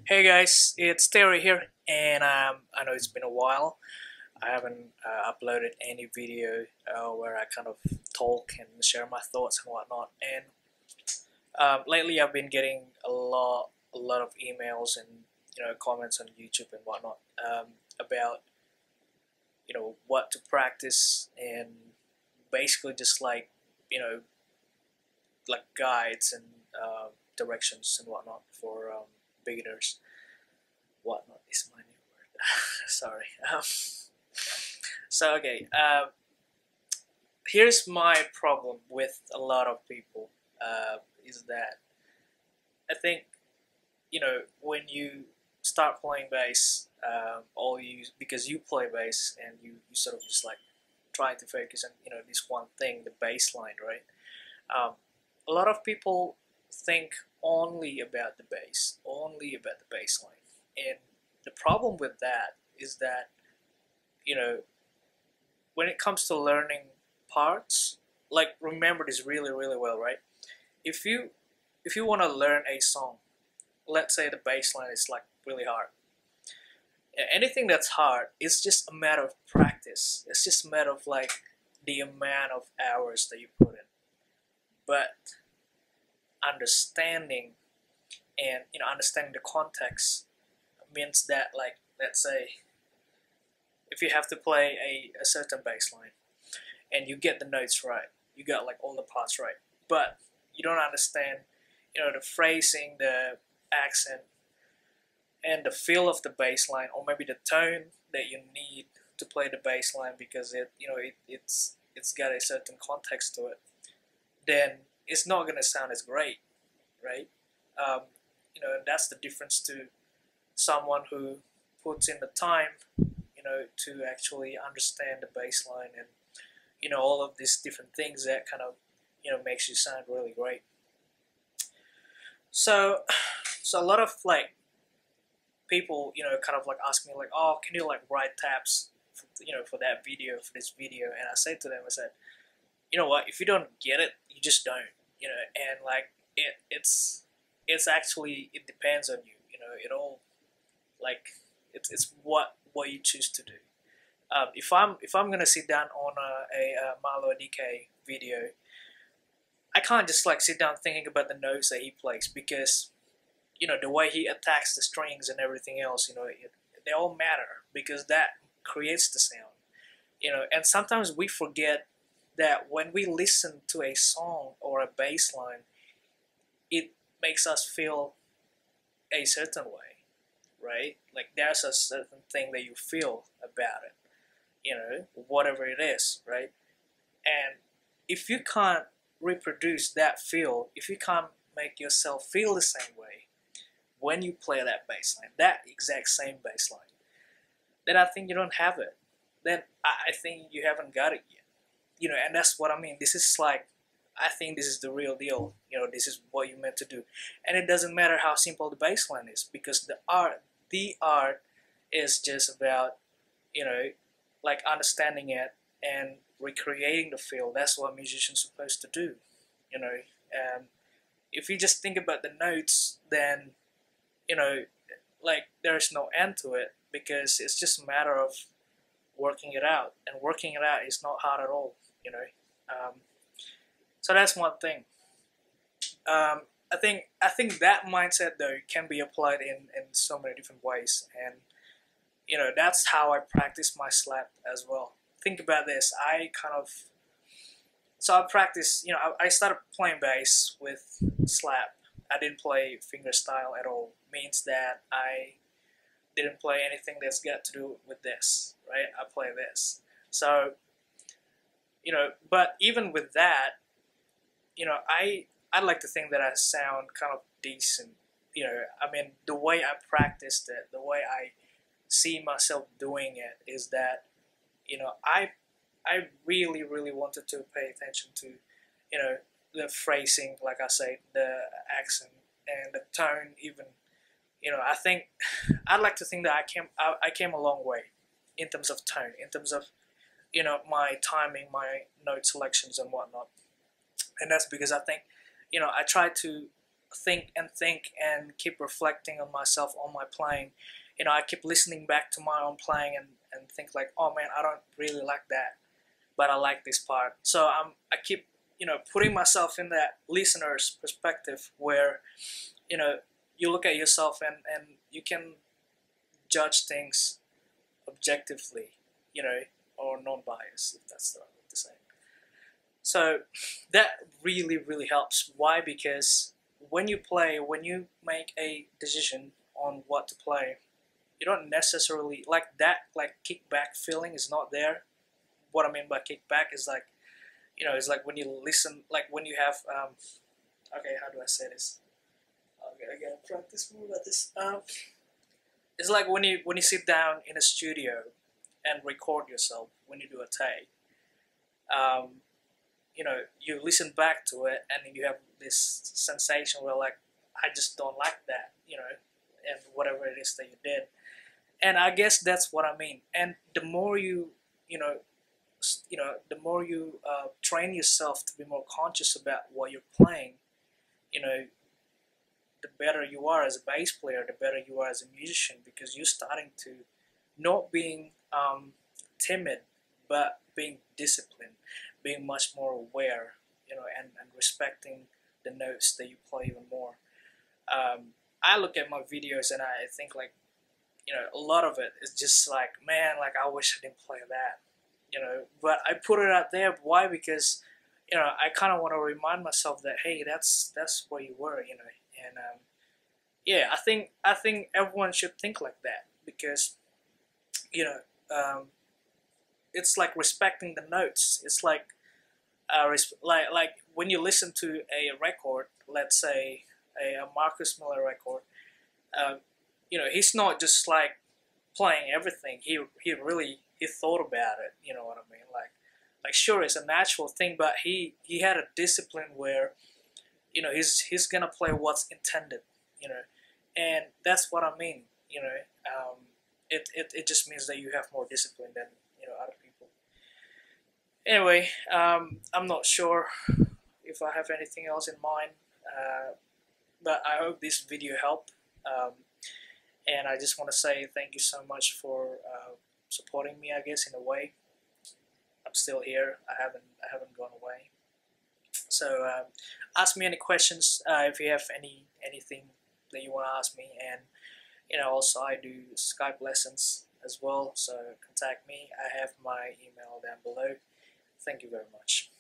Hey guys, it's Terry here, and I know it's been a while. I haven't uploaded any video where I kind of talk and share my thoughts and whatnot. And lately, I've been getting a lot of emails and comments on YouTube and whatnot about what to practice and basically just you know like guides and directions and whatnot for beginners. Whatnot is my new word. Sorry. So here's my problem with a lot of people. Is that I think when you start playing bass, all you because you play bass and you sort of just like trying to focus on this one thing, the bass line, right? Um, a lot of people think only about the bass line, and the problem with that is that you know when it comes to learning parts, like remember this really well, right? If you want to learn a song, let's say the bass line is like really hard. Anything that's hard is just a matter of practice. It's just a matter of like the amount of hours that you put in. But understanding and understanding the context means that, like, let's say if you have to play a certain bass line and you get the notes right, you got like all the parts right, but you don't understand the phrasing, the accent, and the feel of the bass line, or maybe the tone that you need to play the bass line because it's got a certain context to it, then it's not gonna sound as great, right? um, that's the difference to someone who puts in the time to actually understand the bass line and all of these different things that kind of makes you sound really great. So so a lot of like people kind of like ask me like, oh, can you like write tabs for, for that video, for this video? And I said to them, I said, you know what, if you don't get it, you just don't, and like it's actually, it depends on you, it all, like, it's what you choose to do. If I'm gonna sit down on a Malo DK video, I can't just like sit down thinking about the notes that he plays, because the way he attacks the strings and everything else, they all matter because that creates the sound. And sometimes we forget that when we listen to a song or a bass line, it makes us feel a certain way, right? Like there's a certain thing that you feel about it, whatever it is, right? And if you can't reproduce that feel, if you can't make yourself feel the same way when you play that bass line, that exact same bass line, then I think you don't have it. Then I think you haven't got it yet. And that's what I mean. This is like, I think this is the real deal. This is what you're meant to do. And it doesn't matter how simple the bass line is, because the art is just about, you know, like understanding it and recreating the feel. That's what musicians are supposed to do. You know, if you just think about the notes, then you know, like there's no end to it, because it's just a matter of working it out, and working it out is not hard at all. Um, so that's one thing. I think that mindset though can be applied in so many different ways, and that's how I practice my slap as well. Think about this. I practice. I started playing bass with slap. I didn't play fingerstyle at all. Means that I didn't play anything that's got to do with this, right? I play this. So but even with that, I like to think that I sound kind of decent. I mean, the way I practiced it, the way I see myself doing it is that I really wanted to pay attention to the phrasing, like I said, the accent and the tone. Even I think I'd like to think that I came a long way in terms of tone, in terms of my timing, my note selections and whatnot. And that's because I think I try to think and keep reflecting on myself, on my playing. You know, I keep listening back to my own playing and think like, oh man, I don't really like that, but I like this part. So I keep, you know, putting myself in that listener's perspective where, you know, you look at yourself and you can judge things objectively, you know, or non-biased, if that's the right way to say it. So that really helps. Why? Because when you play, when you make a decision on what to play, you don't necessarily like that, like kickback feeling is not there. What I mean by kickback is like, you know, it's like when you listen, like when you have okay, how do I say this? Okay, I gotta practice more about this. It's like when you sit down in a studio and record yourself when you do a take. You know, you listen back to it and you have this sensation where like, I just don't like that, you know, and whatever it is that you did. And I guess that's what I mean. And the more you know, the more you train yourself to be more conscious about what you're playing, you know, the better you are as a bass player, the better you are as a musician, because you're starting to not being timid, but being disciplined, being much more aware, you know, and respecting the notes that you play even more. I look at my videos and I think like, you know, a lot of it is just like, man, like I wish I didn't play that, you know, but I put it out there. Why? Because, you know, I kind of want to remind myself that, hey, that's where you were, you know, and yeah, I think everyone should think like that, because, you know, it's like respecting the notes. It's like like when you listen to a record, let's say a Marcus Miller record, you know, he's not just like playing everything. He really he thought about it. You know what I mean? Like sure, it's a natural thing, but he had a discipline where, you know, he's gonna play what's intended. You know, and that's what I mean. You know, it just means that you have more discipline than, you know, other people. Anyway, I'm not sure if I have anything else in mind, but I hope this video helped. And I just want to say thank you so much for supporting me, I guess, in a way. I'm still here. I haven't gone away. So ask me any questions if you have anything that you want to ask me. And, you know, also I do Skype lessons as well. So contact me. I have my email down below. Thank you very much.